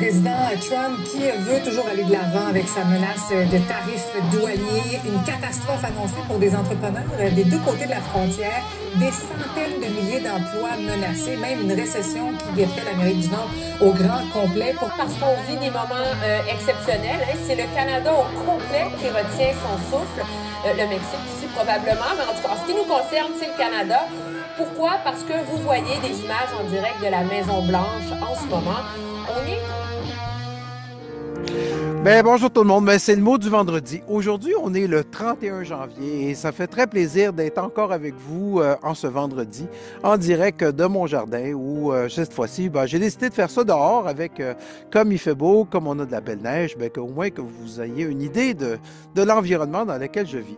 président Trump qui veut toujours aller de l'avant avec sa menace de tarifs douaniers, une catastrophe annoncée pour des entrepreneurs des deux côtés de la frontière, des centaines de milliers d'emplois menacés, même une récession qui guetterait l'Amérique du Nord au grand complet. Parce qu'on vit des moments exceptionnels, hein. C'est le Canada au complet qui retient son souffle, le Mexique aussi probablement, mais en tout cas, en ce qui nous concerne, c'est le Canada. Pourquoi? Parce que vous voyez des images en direct de la Maison-Blanche en ce moment. On est... Bonjour tout le monde, c'est le mot du vendredi. Aujourd'hui, on est le 31 janvier et ça fait très plaisir d'être encore avec vous en ce vendredi, en direct de mon jardin où cette fois-ci, j'ai décidé de faire ça dehors avec, comme il fait beau, comme on a de la belle neige, qu'au moins que vous ayez une idée de l'environnement dans lequel je vis.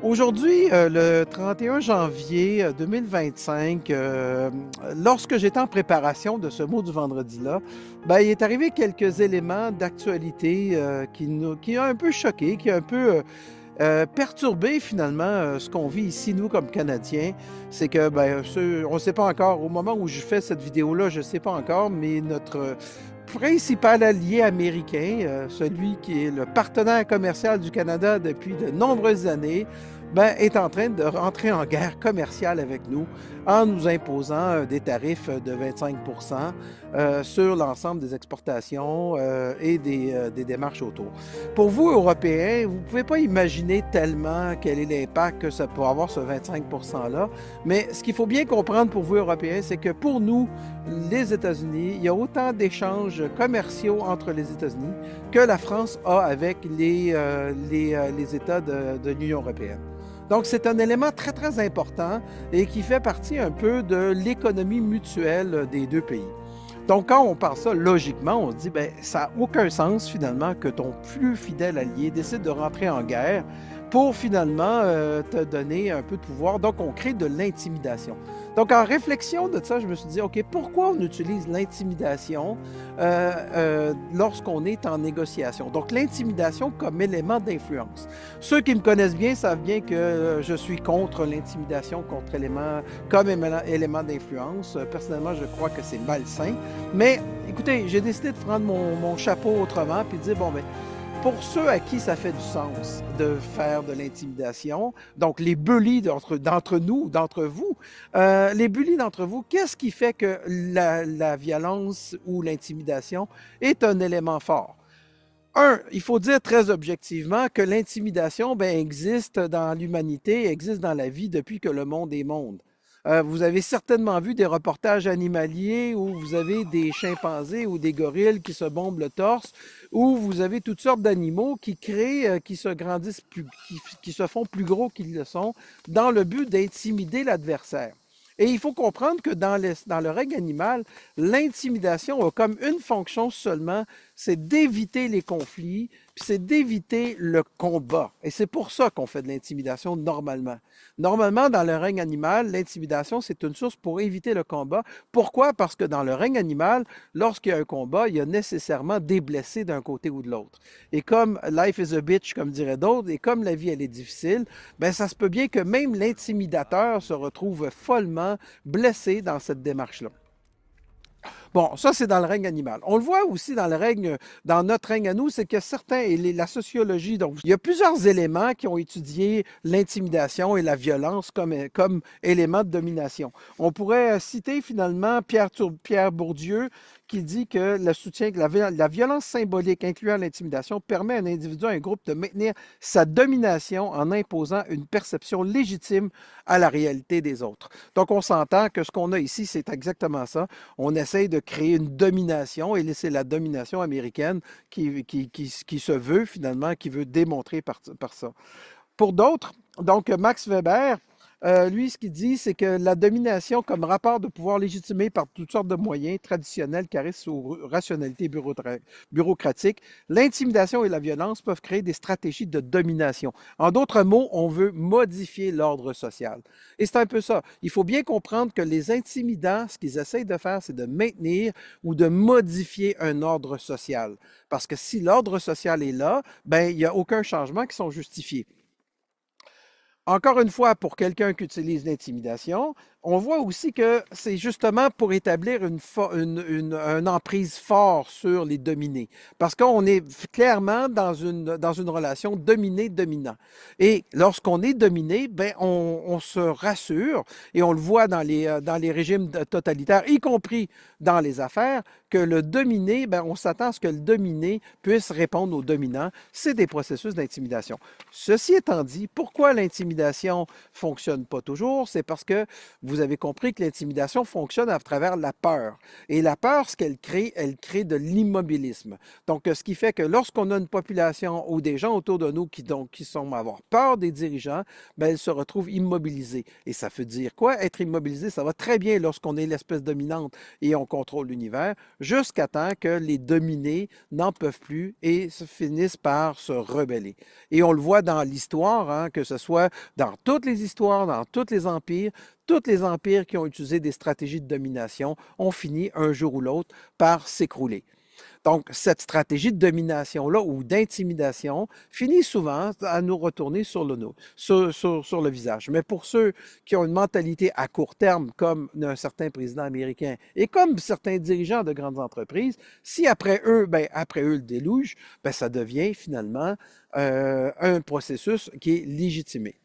Aujourd'hui, le 31 janvier 2025, lorsque j'étais en préparation de ce mot du vendredi-là, il est arrivé quelques éléments d'actualité qui ont un peu choqué, qui ont un peu perturbé finalement ce qu'on vit ici, nous, comme Canadiens. C'est que, on ne sait pas encore, au moment où je fais cette vidéo-là, je ne sais pas encore, mais notre principal allié américain, celui qui est le partenaire commercial du Canada depuis de nombreuses années, est en train de rentrer en guerre commerciale avec nous en nous imposant des tarifs de 25 sur l'ensemble des exportations et des démarches autour. Pour vous, Européens, vous ne pouvez pas imaginer tellement quel est l'impact que ça peut avoir, ce 25 %-là, mais ce qu'il faut bien comprendre pour vous, Européens, c'est que pour nous, les États-Unis, il y a autant d'échanges commerciaux entre les États-Unis que la France a avec les États de l'Union européenne. Donc, c'est un élément très, très important et qui fait partie un peu de l'économie mutuelle des deux pays. Donc, quand on parle ça, logiquement, on se dit, ça n'a aucun sens, finalement, que ton plus fidèle allié décide de rentrer en guerre pour, finalement, te donner un peu de pouvoir. Donc, on crée de l'intimidation. Donc, en réflexion de ça, je me suis dit, OK, pourquoi on utilise l'intimidation lorsqu'on est en négociation? Donc, l'intimidation comme élément d'influence. Ceux qui me connaissent bien savent bien que je suis contre l'intimidation comme élément d'influence. Personnellement, je crois que c'est malsain. Mais, écoutez, j'ai décidé de prendre mon chapeau autrement puis de dire, pour ceux à qui ça fait du sens de faire de l'intimidation, donc les bullies d'entre nous, d'entre vous, les bullies d'entre vous, qu'est-ce qui fait que la violence ou l'intimidation est un élément fort? Il faut dire très objectivement que l'intimidation existe dans l'humanité, existe dans la vie depuis que le monde est monde. Vous avez certainement vu des reportages animaliers où vous avez des chimpanzés ou des gorilles qui se bombent le torse, où vous avez toutes sortes d'animaux qui créent, qui se grandissent, qui se font plus gros qu'ils le sont, dans le but d'intimider l'adversaire. Et il faut comprendre que dans le règne animal, l'intimidation a comme une fonction seulement, c'est d'éviter les conflits, puis c'est d'éviter le combat. Et c'est pour ça qu'on fait de l'intimidation normalement. Normalement, dans le règne animal, l'intimidation, c'est une source pour éviter le combat. Pourquoi? Parce que dans le règne animal, lorsqu'il y a un combat, il y a nécessairement des blessés d'un côté ou de l'autre. Et comme life is a bitch, comme diraient d'autres, et comme la vie, elle est difficile, ça se peut bien que même l'intimidateur se retrouve follement blessé dans cette démarche-là. Bon, ça, c'est dans le règne animal. On le voit aussi dans notre règne à nous, c'est que certains, et la sociologie, donc, il y a plusieurs éléments qui ont étudié l'intimidation et la violence comme élément de domination. On pourrait citer finalement Pierre Bourdieu, qui dit que le soutien, la violence symbolique, incluant l'intimidation, permet à un individu, à un groupe de maintenir sa domination en imposant une perception légitime à la réalité des autres. Donc, on s'entend que ce qu'on a ici, c'est exactement ça. On essaye de créer une domination, et c'est la domination américaine qui se veut finalement, qui veut démontrer par ça. Pour d'autres, donc Max Weber, lui, ce qu'il dit, c'est que la domination comme rapport de pouvoir légitimé par toutes sortes de moyens traditionnels, charisme ou rationalité bureaucratique, l'intimidation et la violence peuvent créer des stratégies de domination. En d'autres mots, on veut modifier l'ordre social. Et c'est un peu ça. Il faut bien comprendre que les intimidants, ce qu'ils essayent de faire, c'est de maintenir ou de modifier un ordre social. Parce que si l'ordre social est là, il n'y a aucun changement qui sont justifiés. Encore une fois, pour quelqu'un qui utilise l'intimidation, on voit aussi que c'est justement pour établir une emprise forte sur les dominés. Parce qu'on est clairement dans une relation dominé-dominant. Et lorsqu'on est dominé, ben on se rassure, et on le voit dans les régimes totalitaires, y compris dans les affaires, que le dominé, ben on s'attend à ce que le dominé puisse répondre au dominant. C'est des processus d'intimidation. Ceci étant dit, pourquoi l'intimidation fonctionne pas toujours? C'est parce que vous avez compris que l'intimidation fonctionne à travers la peur. Et la peur, ce qu'elle crée de l'immobilisme. Donc, ce qui fait que lorsqu'on a une population ou des gens autour de nous qui sont à avoir peur des dirigeants, bien, ils se retrouvent immobilisés. Et ça veut dire quoi? Être immobilisé, ça va très bien lorsqu'on est l'espèce dominante et on contrôle l'univers, jusqu'à temps que les dominés n'en peuvent plus et finissent par se rebeller. Et on le voit dans l'histoire, hein, que ce soit dans toutes les histoires, dans tous les empires qui ont utilisé des stratégies de domination ont fini un jour ou l'autre par s'écrouler. Donc, cette stratégie de domination-là ou d'intimidation finit souvent à nous retourner sur le visage. Mais pour ceux qui ont une mentalité à court terme, comme un certain président américain et comme certains dirigeants de grandes entreprises, si après eux le déluge, ben, ça devient finalement un processus qui est légitimé.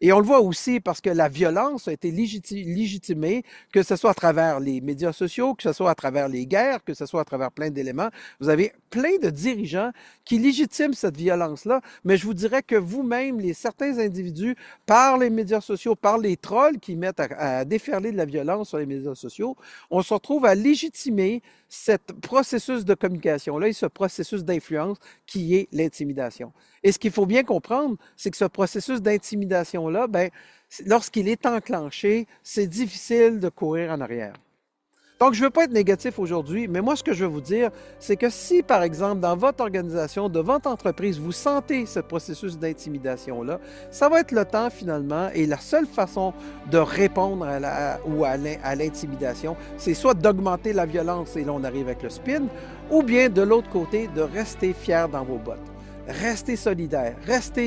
Et on le voit aussi parce que la violence a été légitimée, que ce soit à travers les médias sociaux, que ce soit à travers les guerres, que ce soit à travers plein d'éléments. Vous avez plein de dirigeants qui légitiment cette violence-là, mais je vous dirais que vous-même, certains individus, par les médias sociaux, par les trolls qui mettent à déferler de la violence sur les médias sociaux, on se retrouve à légitimer ce processus de communication-là et ce processus d'influence qui est l'intimidation. Et ce qu'il faut bien comprendre, c'est que ce processus d'intimidation-là, ben, lorsqu'il est enclenché, c'est difficile de courir en arrière. Donc, je ne veux pas être négatif aujourd'hui, mais moi, ce que je veux vous dire, c'est que si, par exemple, dans votre organisation, de votre entreprise, vous sentez ce processus d'intimidation-là, ça va être le temps, finalement, et la seule façon de répondre à l'intimidation, c'est soit d'augmenter la violence, et là, on arrive avec le spin, ou bien, de l'autre côté, de rester fier dans vos bottes. Restez solidaires,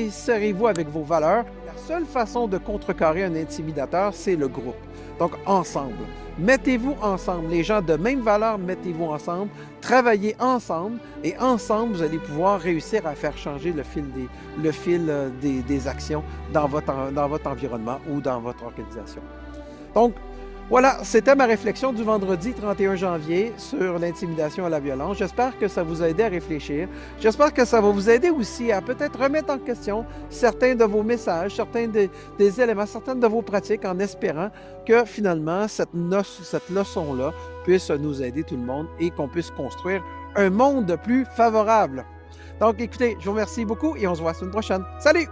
serrez-vous avec vos valeurs. La seule façon de contrecarrer un intimidateur, c'est le groupe. Donc, ensemble. Mettez-vous ensemble. Les gens de même valeur, mettez-vous ensemble. Travaillez ensemble. Et ensemble, vous allez pouvoir réussir à faire changer le fil des actions dans votre environnement ou dans votre organisation. Donc, voilà, c'était ma réflexion du vendredi 31 janvier sur l'intimidation et la violence. J'espère que ça vous a aidé à réfléchir. J'espère que ça va vous aider aussi à peut-être remettre en question certains de vos messages, certains des éléments, certaines de vos pratiques, en espérant que finalement cette leçon-là puisse nous aider tout le monde et qu'on puisse construire un monde plus favorable. Donc écoutez, je vous remercie beaucoup et on se voit la semaine prochaine. Salut!